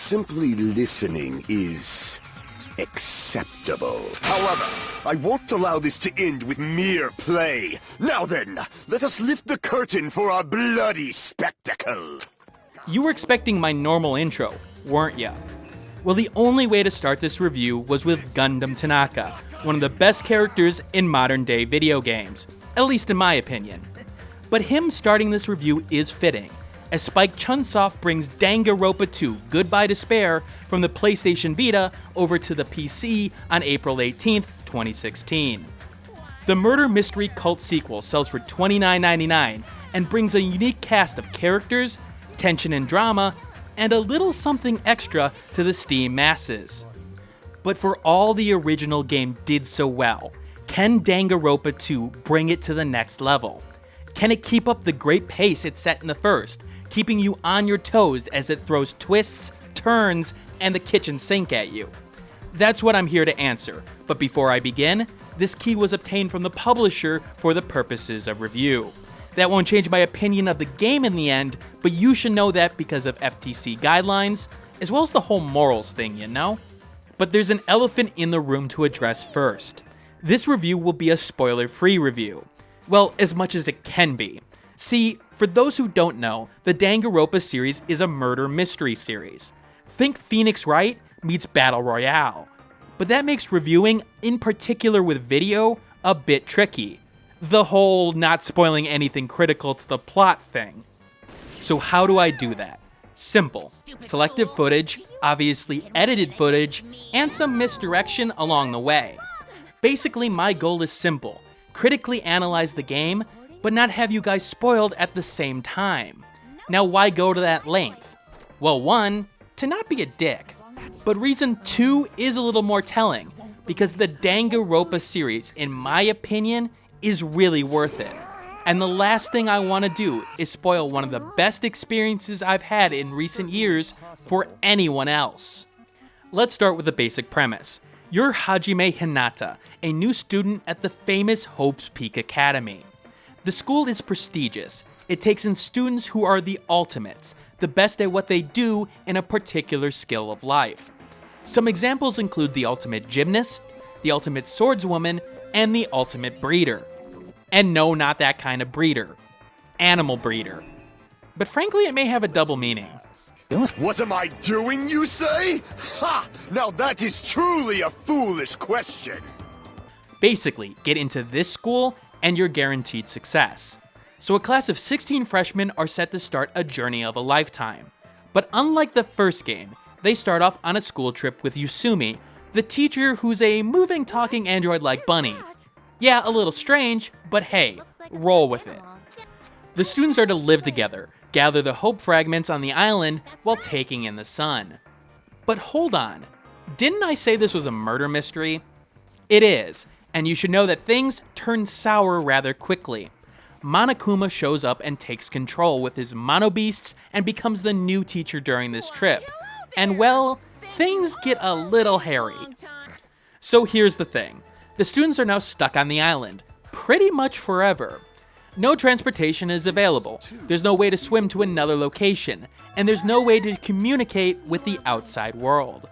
simply listening is acceptable. However, I won't allow this to end with mere play. Now then, let us lift the curtain for our bloody spectacle. You were expecting my normal intro, weren't ya? Well, the only way to start this review was with Gundham Tanaka, one of the best characters in modern day video games, at least in my opinion. But him starting this review is fitting, as Spike Chunsoft brings Danganronpa 2 Goodbye Despair from the PlayStation Vita over to the PC on April 18th, 2016. The murder mystery cult sequel sells for $29.99 and brings a unique cast of characters, tension and drama, and a little something extra to the Steam masses. But for all the original game did so well, can Danganronpa 2 bring it to the next level? Can it keep up the great pace it set in the first, keeping you on your toes as it throws twists, turns, and the kitchen sink at you? That's what I'm here to answer, but before I begin, this key was obtained from the publisher for the purposes of review. That won't change my opinion of the game in the end, but you should know that because of FTC guidelines, as well as the whole morals thing, you know? But there's an elephant in the room to address first. This review will be a spoiler-free review. Well, as much as it can be. See, for those who don't know, the Danganronpa series is a murder mystery series. Think Phoenix Wright meets Battle Royale. But that makes reviewing, in particular with video, a bit tricky. The whole not spoiling anything critical to the plot thing. So how do I do that? Simple. Selective footage, obviously edited footage, and some misdirection along the way. Basically, my goal is simple. Critically analyze the game, but not have you guys spoiled at the same time. Now why go to that length? Well, 1, to not be a dick. But reason 2 is a little more telling, because the Danganronpa series, in my opinion, is really worth it. And the last thing I want to do is spoil one of the best experiences I've had in recent years for anyone else. Let's start with the basic premise. You're Hajime Hinata, a new student at the famous Hope's Peak Academy. The school is prestigious. It takes in students who are the ultimates, the best at what they do in a particular skill of life. Some examples include the ultimate gymnast, the ultimate swordswoman, and the ultimate breeder. And no, not that kind of breeder. Animal breeder. But frankly, it may have a double meaning. What am I doing, you say? Ha! Now that is truly a foolish question. Basically, get into this school and you're guaranteed success. So a class of 16 freshmen are set to start a journey of a lifetime. But unlike the first game, they start off on a school trip with Yusumi, the teacher who's a moving, talking android-like bunny. Yeah, a little strange, but hey, roll with it. The students are to live together, gather the hope fragments on the island while taking in the sun. But hold on, didn't I say this was a murder mystery? It is, and you should know that things turn sour rather quickly. Monokuma shows up and takes control with his mono beasts and becomes the new teacher during this trip. And well, things get a little hairy. So here's the thing. The students are now stuck on the island, pretty much forever. No transportation is available, there's no way to swim to another location, and there's no way to communicate with the outside world.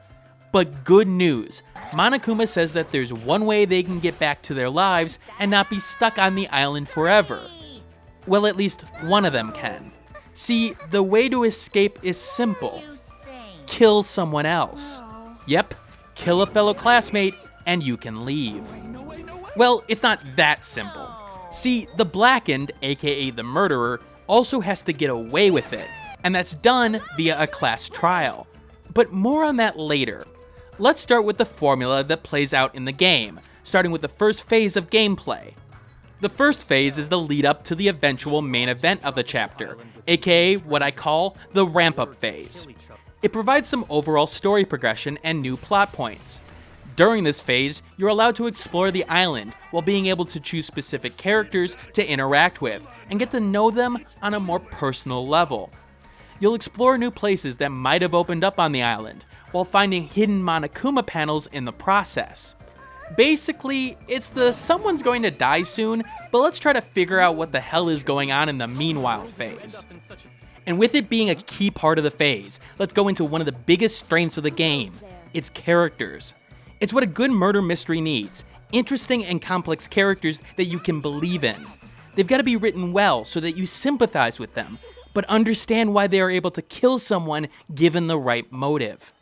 But good news, Monokuma says that there's one way they can get back to their lives and not be stuck on the island forever. Well, at least one of them can. See, the way to escape is simple. Kill someone else. Yep, kill a fellow classmate and you can leave. Well, it's not that simple. See, the Blackened, aka the murderer, also has to get away with it, and that's done via a class trial. But more on that later. Let's start with the formula that plays out in the game, starting with the first phase of gameplay. The first phase is the lead up to the eventual main event of the chapter, aka what I call the ramp up phase. It provides some overall story progression and new plot points. During this phase, you're allowed to explore the island while being able to choose specific characters to interact with and get to know them on a more personal level. You'll explore new places that might have opened up on the island while finding hidden Monokuma panels in the process. Basically, it's the someone's going to die soon, but let's try to figure out what the hell is going on in the meanwhile phase. And with it being a key part of the phase, let's go into one of the biggest strengths of the game, its characters. It's what a good murder mystery needs, interesting and complex characters that you can believe in. They've got to be written well so that you sympathize with them, but understand why they are able to kill someone given the right motive.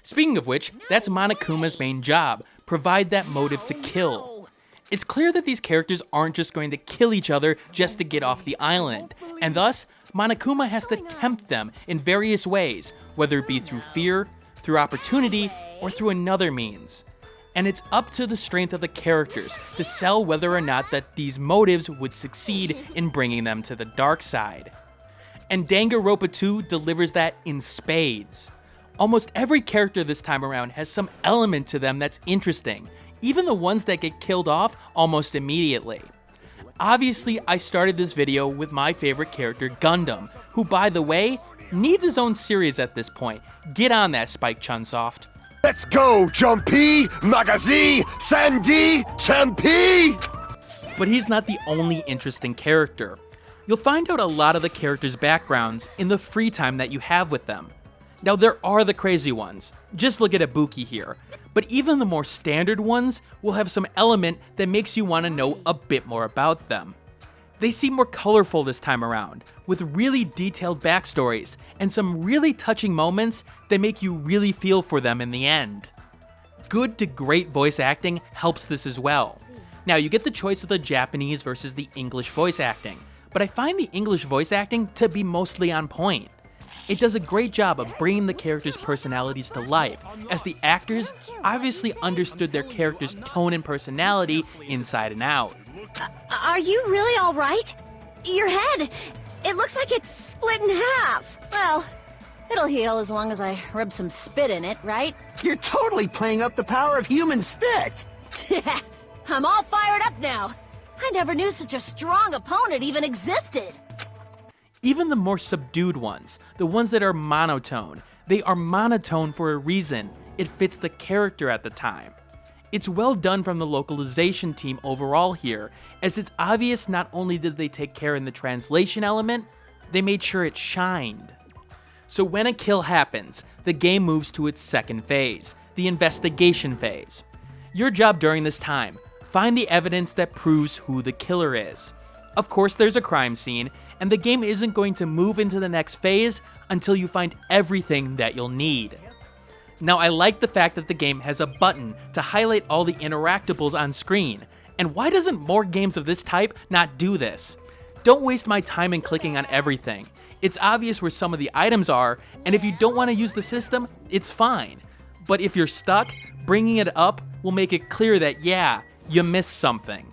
Speaking of which, that's Monokuma's main job, provide that motive to kill. It's clear that these characters aren't just going to kill each other just to get off the island, and thus, Monokuma has to tempt them in various ways, whether it be through fear, through opportunity, or through another means. And it's up to the strength of the characters to sell whether or not that these motives would succeed in bringing them to the dark side. And Danganronpa 2 delivers that in spades. Almost every character this time around has some element to them that's interesting, even the ones that get killed off almost immediately. Obviously, I started this video with my favorite character, Gundham, who, by the way, needs his own series at this point. Get on that, Spike Chunsoft. Let's go, Jumpy, Magazi, Sandy, Champy! But he's not the only interesting character. You'll find out a lot of the characters' backgrounds in the free time that you have with them. Now, there are the crazy ones. Just look at Ibuki here. But even the more standard ones will have some element that makes you want to know a bit more about them. They seem more colorful this time around, with really detailed backstories and some really touching moments that make you really feel for them in the end. Good to great voice acting helps this as well. Now, you get the choice of the Japanese versus the English voice acting, but I find the English voice acting to be mostly on point. It does a great job of bringing the characters' personalities to life, as the actors obviously understood their characters' tone and personality inside and out. Are you really all right? Your head, it looks like it's split in half. Well, it'll heal as long as I rub some spit in it, right? You're totally playing up the power of human spit. I'm all fired up now. I never knew such a strong opponent even existed. Even the more subdued ones, the ones that are monotone, they are monotone for a reason. It fits the character at the time. It's well done from the localization team overall here, as it's obvious not only did they take care in the translation element, they made sure it shined. So when a kill happens, the game moves to its second phase, the investigation phase. Your job during this time, find the evidence that proves who the killer is. Of course, there's a crime scene, and the game isn't going to move into the next phase until you find everything that you'll need. Now, I like the fact that the game has a button to highlight all the interactables on screen, and why doesn't more games of this type not do this? Don't waste my time in clicking on everything. It's obvious where some of the items are, and if you don't want to use the system, it's fine. But if you're stuck, bringing it up will make it clear that, yeah, you missed something.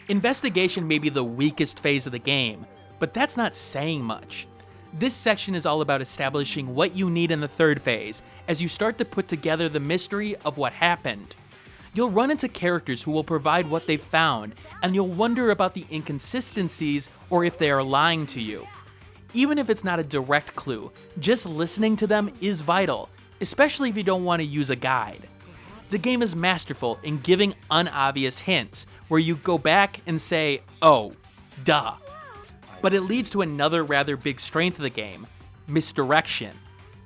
Investigation may be the weakest phase of the game, but that's not saying much. This section is all about establishing what you need in the third phase, as you start to put together the mystery of what happened. You'll run into characters who will provide what they've found, and you'll wonder about the inconsistencies or if they are lying to you. Even if it's not a direct clue, just listening to them is vital, especially if you don't want to use a guide. The game is masterful in giving unobvious hints, where you go back and say, oh, duh. But it leads to another rather big strength of the game, misdirection.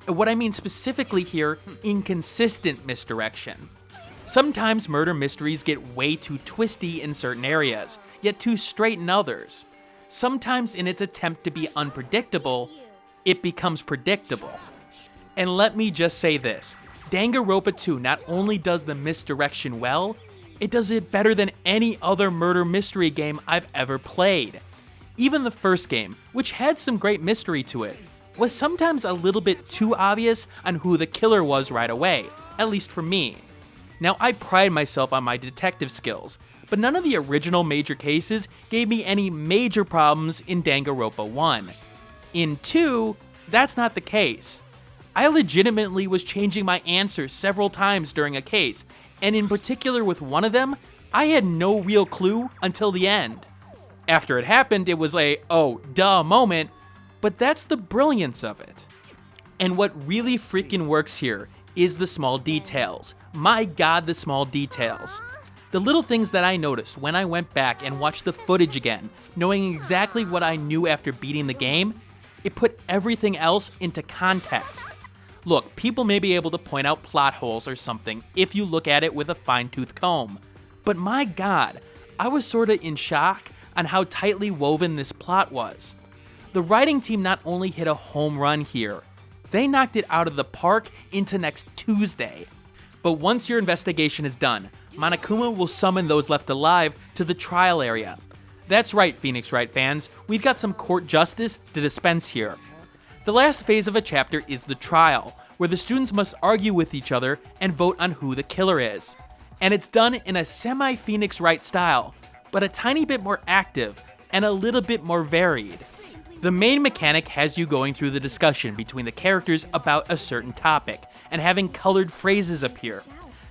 And what I mean specifically here, inconsistent misdirection. Sometimes murder mysteries get way too twisty in certain areas, yet too straight in others. Sometimes in its attempt to be unpredictable, it becomes predictable. And let me just say this, Danganronpa 2 not only does the misdirection well, it does it better than any other murder mystery game I've ever played. Even the first game, which had some great mystery to it, was sometimes a little bit too obvious on who the killer was right away, at least for me. Now, I pride myself on my detective skills, but none of the original major cases gave me any major problems in Danganronpa 1. In 2, that's not the case. I legitimately was changing my answers several times during a case, and in particular with one of them, I had no real clue until the end. After it happened, it was a, oh, duh moment, but that's the brilliance of it. And what really freaking works here is the small details. My god, the small details. The little things that I noticed when I went back and watched the footage again, knowing exactly what I knew after beating the game, It put everything else into context. Look, people may be able to point out plot holes or something if you look at it with a fine-tooth comb, but my god, I was sorta in shock on how tightly woven this plot was. The writing team not only hit a home run here, they knocked it out of the park into next Tuesday. But once your investigation is done, Monokuma will summon those left alive to the trial area. That's right, Phoenix Wright fans, we've got some court justice to dispense here. The last phase of a chapter is the trial, where the students must argue with each other and vote on who the killer is. And it's done in a semi-Phoenix Wright style, but a tiny bit more active and a little bit more varied. The main mechanic has you going through the discussion between the characters about a certain topic, and having colored phrases appear.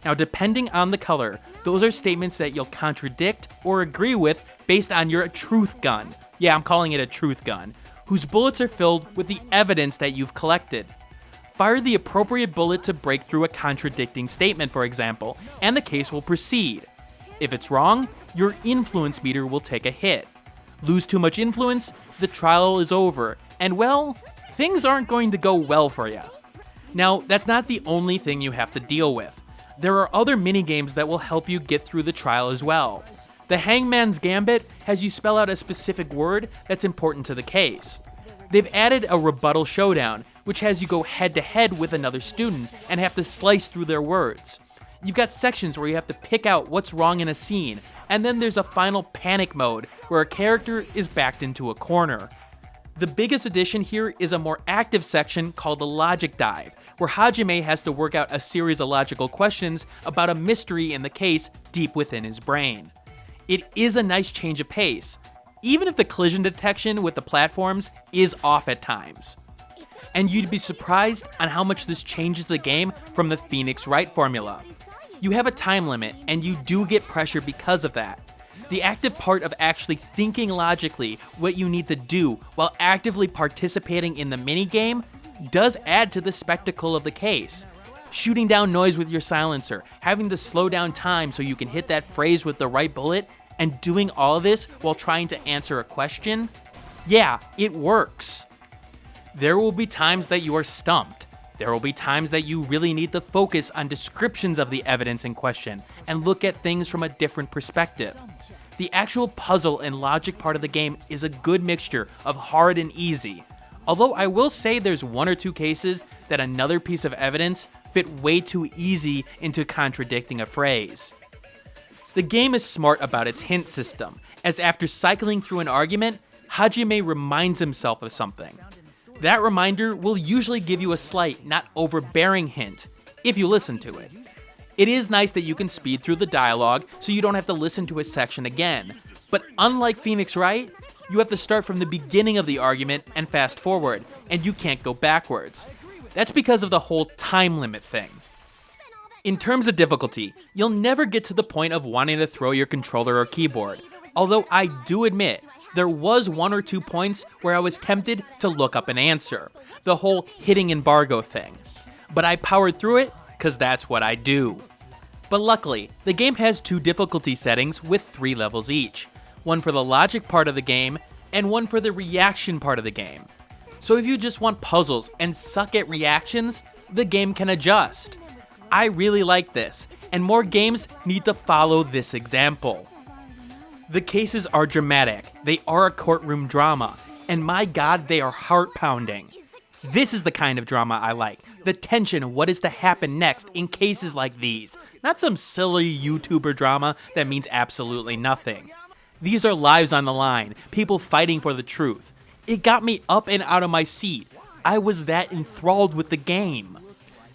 Now, depending on the color, those are statements that you'll contradict or agree with based on your truth gun. Yeah, I'm calling it a truth gun, whose bullets are filled with the evidence that you've collected. Fire the appropriate bullet to break through a contradicting statement, for example, and the case will proceed. If it's wrong, your influence meter will take a hit. Lose too much influence, the trial is over, and well, things aren't going to go well for you. Now, that's not the only thing you have to deal with. There are other minigames that will help you get through the trial as well. The Hangman's Gambit has you spell out a specific word that's important to the case. They've added a rebuttal showdown, which has you go head to head with another student and have to slice through their words. You've got sections where you have to pick out what's wrong in a scene, and then there's a final panic mode where a character is backed into a corner. The biggest addition here is a more active section called the Logic Dive, where Hajime has to work out a series of logical questions about a mystery in the case deep within his brain. It is a nice change of pace, even if the collision detection with the platforms is off at times. And you'd be surprised on how much this changes the game from the Phoenix Wright formula. You have a time limit, and you do get pressure because of that. The active part of actually thinking logically what you need to do while actively participating in the minigame does add to the spectacle of the case. Shooting down noise with your silencer, having to slow down time so you can hit that phrase with the right bullet, and doing all of this while trying to answer a question? Yeah, it works. There will be times that you are stumped. There will be times that you really need to focus on descriptions of the evidence in question and look at things from a different perspective. The actual puzzle and logic part of the game is a good mixture of hard and easy. Although I will say there's one or two cases that another piece of evidence fit way too easy into contradicting a phrase. The game is smart about its hint system, as after cycling through an argument, Hajime reminds himself of something. That reminder will usually give you a slight, not overbearing hint, if you listen to it. It is nice that you can speed through the dialogue so you don't have to listen to a section again, but unlike Phoenix Wright, you have to start from the beginning of the argument and fast forward, and you can't go backwards. That's because of the whole time limit thing. In terms of difficulty, you'll never get to the point of wanting to throw your controller or keyboard, although I do admit, there was one or two points where I was tempted to look up an answer, the whole hitting embargo thing. But I powered through it, cause that's what I do. But luckily, the game has two difficulty settings with 3 levels each, one for the logic part of the game, and one for the reaction part of the game. So if you just want puzzles and suck at reactions, the game can adjust. I really like this, and more games need to follow this example. The cases are dramatic, they are a courtroom drama, and my god, they are heart-pounding. This is the kind of drama I like, the tension of what is to happen next in cases like these, not some silly YouTuber drama that means absolutely nothing. These are lives on the line, people fighting for the truth. It got me up and out of my seat. I was that enthralled with the game.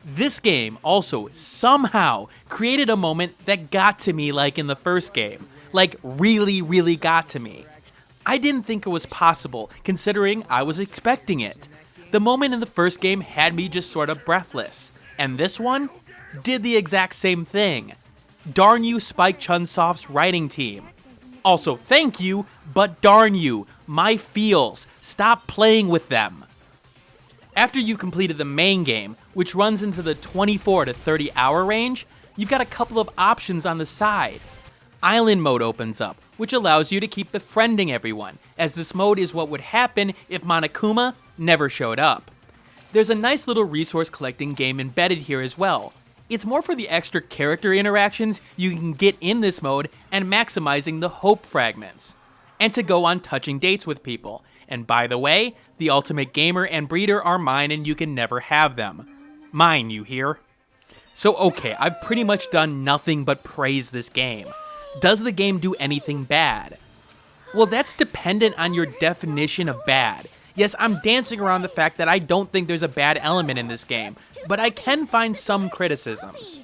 This game also somehow created a moment that got to me like in the first game. Like really got to me. I didn't think it was possible, considering I was expecting it. The moment in the first game had me just sort of breathless, and this one did the exact same thing. Darn you, Spike Chunsoft's writing team. Also, thank you, but darn you, my feels, stop playing with them. After you completed the main game, which runs into the 24 to 30 hour range, you've got a couple of options on the side. Island mode opens up, which allows you to keep befriending everyone, as this mode is what would happen if Monokuma never showed up. There's a nice little resource collecting game embedded here as well. It's more for the extra character interactions you can get in this mode and maximizing the hope fragments. And to go on touching dates with people. And by the way, the ultimate gamer and breeder are mine and you can never have them. Mine, you hear? So okay, I've pretty much done nothing but praise this game. Does the game do anything bad? Well, that's dependent on your definition of bad. Yes, I'm dancing around the fact that I don't think there's a bad element in this game, but I can find some criticisms.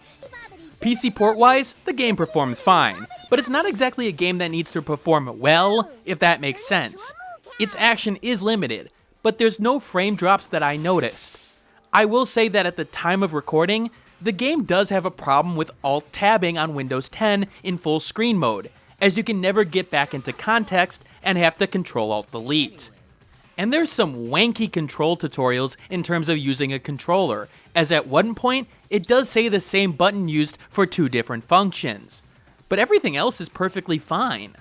PC port-wise, the game performs fine, but it's not exactly a game that needs to perform well, if that makes sense. Its action is limited, but there's no frame drops that I noticed. I will say that at the time of recording, the game does have a problem with alt-tabbing on Windows 10 in full screen mode, as you can never get back into context and have to Control-Alt-Delete. And there's some wanky control tutorials in terms of using a controller, as at one point, it does say the same button used for two different functions. But everything else is perfectly fine.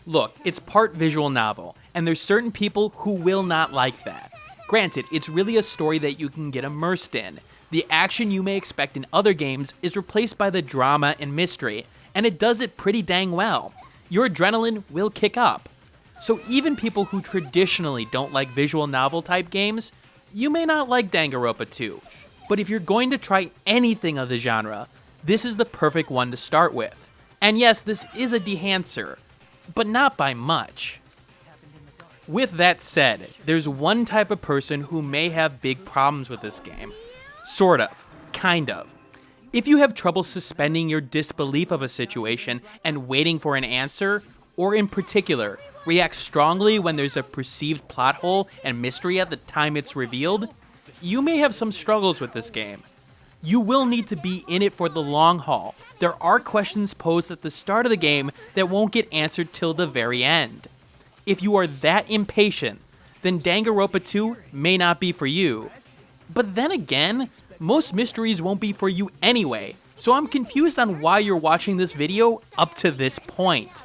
Look, it's part visual novel, and there's certain people who will not like that. Granted, it's really a story that you can get immersed in. The action you may expect in other games is replaced by the drama and mystery, and it does it pretty dang well. Your adrenaline will kick up. So even people who traditionally don't like visual novel type games, you may not like Danganronpa 2. But if you're going to try anything of the genre, this is the perfect one to start with. And yes, this is a dehancer, but not by much. With that said, there's one type of person who may have big problems with this game. Sort of. Kind of. If you have trouble suspending your disbelief of a situation and waiting for an answer, or in particular, react strongly when there's a perceived plot hole and mystery at the time it's revealed, you may have some struggles with this game. You will need to be in it for the long haul. There are questions posed at the start of the game that won't get answered till the very end. If you are that impatient, then Danganronpa 2 may not be for you. But then again, most mysteries won't be for you anyway, so I'm confused on why you're watching this video up to this point.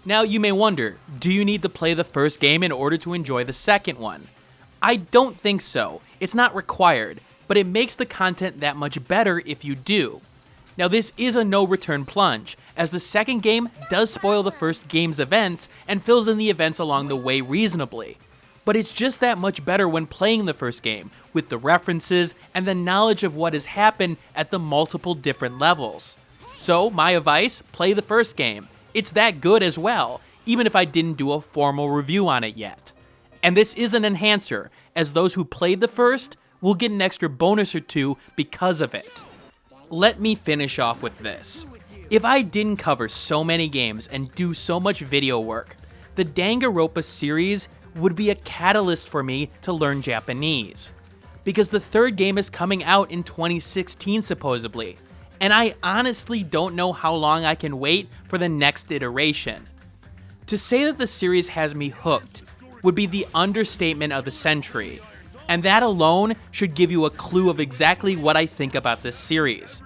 Now you may wonder, do you need to play the first game in order to enjoy the second one? I don't think so. It's not required, but it makes the content that much better if you do. Now this is a no return plunge, as the second game does spoil the first game's events and fills in the events along the way reasonably. But it's just that much better when playing the first game, with the references and the knowledge of what has happened at the multiple different levels. So my advice, play the first game. It's that good as well, even if I didn't do a formal review on it yet. And this is an enhancer, as those who played the first will get an extra bonus or two because of it. Let me finish off with this. If I didn't cover so many games and do so much video work, the Danganronpa series would be a catalyst for me to learn Japanese. Because the third game is coming out in 2016 supposedly, and I honestly don't know how long I can wait for the next iteration. To say that the series has me hooked would be the understatement of the century, and that alone should give you a clue of exactly what I think about this series.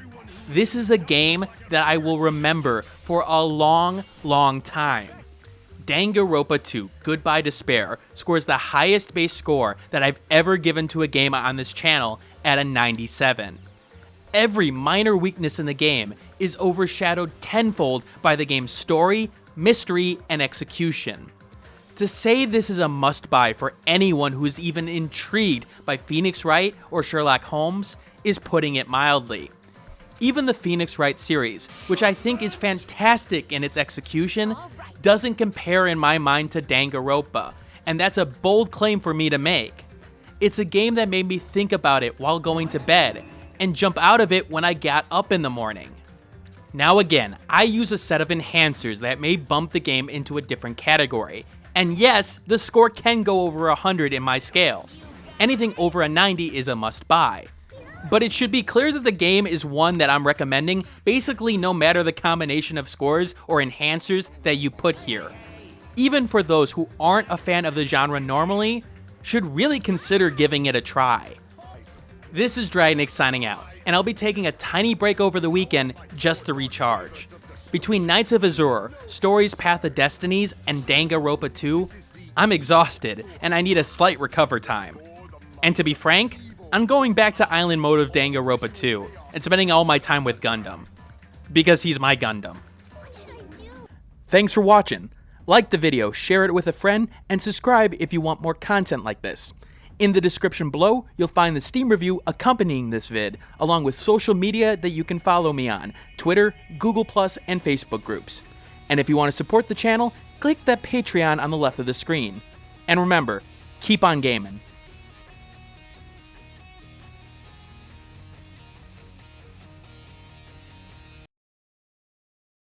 This is a game that I will remember for a long, long time. Danganronpa 2 Goodbye Despair scores the highest base score that I've ever given to a game on this channel at a 97. Every minor weakness in the game is overshadowed tenfold by the game's story, mystery, and execution. To say this is a must-buy for anyone who is even intrigued by Phoenix Wright or Sherlock Holmes is putting it mildly. Even the Phoenix Wright series, which I think is fantastic in its execution, doesn't compare in my mind to Danganronpa, and that's a bold claim for me to make. It's a game that made me think about it while going to bed, and jump out of it when I got up in the morning. Now again, I use a set of enhancers that may bump the game into a different category, and yes, the score can go over 100 in my scale. Anything over a 90 is a must-buy. But it should be clear that the game is one that I'm recommending basically no matter the combination of scores or enhancers that you put here. Even for those who aren't a fan of the genre normally, should really consider giving it a try. This is Dragnix signing out, and I'll be taking a tiny break over the weekend just to recharge. Between Knights of Azure, Stories Path of Destinies, and Danganronpa 2, I'm exhausted, and I need a slight recover time. And to be frank, I'm going back to Island Mode of Danganronpa 2, and spending all my time with Gundham. Because he's my Gundham. Thanks for watching. Like the video, share it with a friend, and subscribe if you want more content like this. In the description below, you'll find the Steam review accompanying this vid, along with social media that you can follow me on, Twitter, Google+, and Facebook groups. And if you want to support the channel, click that Patreon on the left of the screen. And remember, keep on gaming.